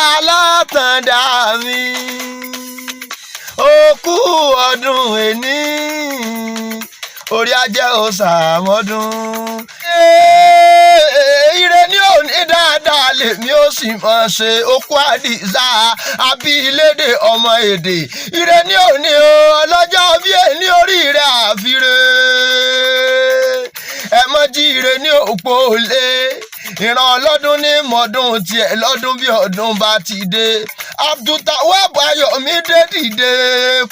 alátàndá mi ó kú ọdún ẹni orí ajé ó ṣàmọ́dún. Ire ni ò ní dáadáa lèmi ó sì mọ̀ ṣe okú àdìsá abílédè ọmọ èdè. Ire ni ò ní o ọlọ́jọ́ bí ẹni orí rẹ̀ àfire. Ẹ mọ́ jí ire ní òpó lé ìran ọlọ́dún ní mọ̀ọ́dún tiẹ̀ lọ́dún bí ọdún bá ti dé. Abdultawab Ayọ̀mídé dìde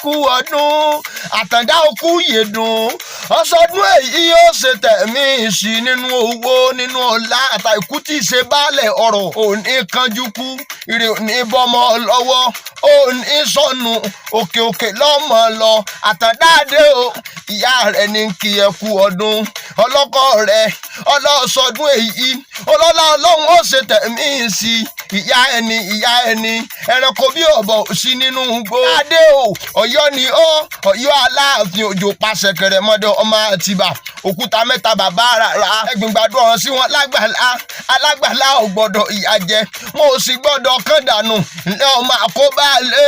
kú ọdún àtàndá òkú yèdùn ọsọdún èyí yóò ṣe tẹ̀mí sí nínú owó nínú ọlá àtàkù tí ṣe baálẹ̀ ọ̀rọ̀ òní kanjú kú ire òní bọ́mọ lọ́wọ́ òní sọnù òkè òkè lọ́mọ lọ àtàndáde o ìyá rẹ̀ ní kí ẹ kú ọdún ọlọ́kọ rẹ̀ ọlọ́sọdún èyí ọlọ́lá ọlọ́run ó ṣe tẹ̀mí sí ìyá ẹni ẹranko bí ọ̀bọ sí nínú gbó. Adé o Ọ̀yọ́ ni ó Ọ̀yọ́ Aláàfin òjò pàṣẹ kẹrẹmọdé ọmọ Àtìbà òkúta mẹ́ta bàbá rárá ẹgbìn gbàdúrà hàn sí wọn lágbàlá alágbàlá ò gbọ́dọ̀ ìyà jẹ wọn ò sì gbọ́dọ̀ kán dànù ní ọmọ àkóbá lé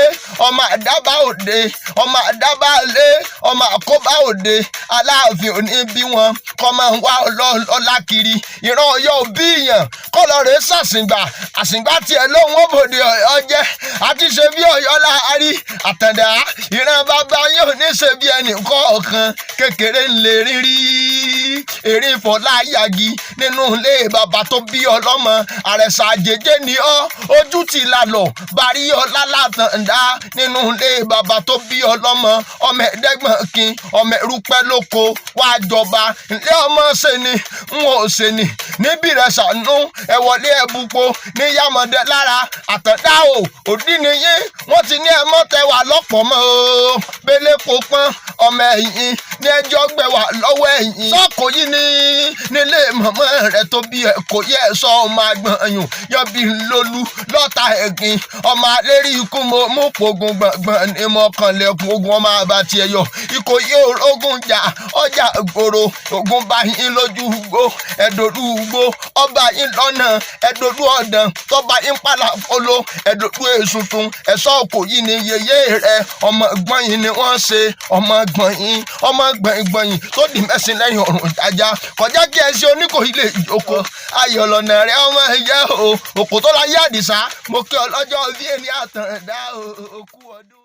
ọmọ àdábà òde ọmọ àdábà lé ọmọ àkóbá òde Aláàfin òní bí wọn kọ́ máa ń wá ọlọ́ọ̀lá kiri ìran Ọ̀yọ́ òbí yàn kọ́lọ́ rẹ̀ ṣàṣìǹgbà àṣìǹgbà tiẹ̀ lóhun òbòde Ọ̀yọ́ jẹ́ àti ṣe bí Ọ̀yọ́ láàárí àtàndá ìran bàbá yóò ní ṣe bí ẹnì kọ̀ọ̀kan kékeré ńlẹ̀ rírí èrè Fọláyàgì nínú ilé bàbá tó bí ọlọ́mọ àrẹ̀sà àjèjé ni ọ́ ojú ti lálọ́ bàrí ọlá látàndá nínú ilé bàbá tó bí ọlọ́mọ ọmọ ẹ̀ẹ́dẹ́gbọ̀n kin ọmọ ẹ̀rúpẹ́ lóko wá jọba ilé ọmọ ṣe ni n ò ṣe ni níbi rẹ̀ ṣàánú ẹ̀wọ̀lé ẹ̀bùpọ̀ ní yàmọ̀dé lára àtàndá o òdì nìyí wọ́n ti ní ẹ̀mọ́ tẹwà lọ́pọ̀ mọ́ o bẹ́lẹ̀ kó pọ́n ọmọ ẹ̀yìn ní ẹjọ́ gbẹ̀wà lọ́wọ́ ẹ̀yìn sọ́kò yìí ní nílé mọ̀mọ́ rẹ̀ tó bí ẹ̀ kò yẹ sọ ọmọ àgbọ̀nyùn yọbi lólú lọ́ta ẹ̀gbìn ọmọ alérí ikú mo mú pogun gbọ̀ngbọ̀n ní mọ́kànlẹ́kùn ogun ọmọ àbàtì ẹ̀yọ Ìkòyí orógùn jà ọjà gbòòrò ogun bá yín lójú gbó ẹ̀dọ̀lú gbó ọba yín lọ́nà ẹ̀dọ̀lú ọ̀dàn tọ́ba yín pàlà fọlọ́ ẹ̀dọ̀lú èsùtùn ẹ̀sọ́ Ìkòyí ni yèyé rẹ̀ ọmọ gbọ̀nyìn ni wọ́n ṣe ọmọ gbọ̀nyìn tó di mẹ́sìn lẹ́yìn ọ̀run jájá kọjá kí ẹ ṣe Oníkòyí lè jókòó ayọ̀ lọ́nà rẹ̀ ọmọ ẹ̀yẹ o Òkòtọ́láyé Àdìsá mo kí ọlọ́jọ́ bí ẹni àtàndá òkú ọdún.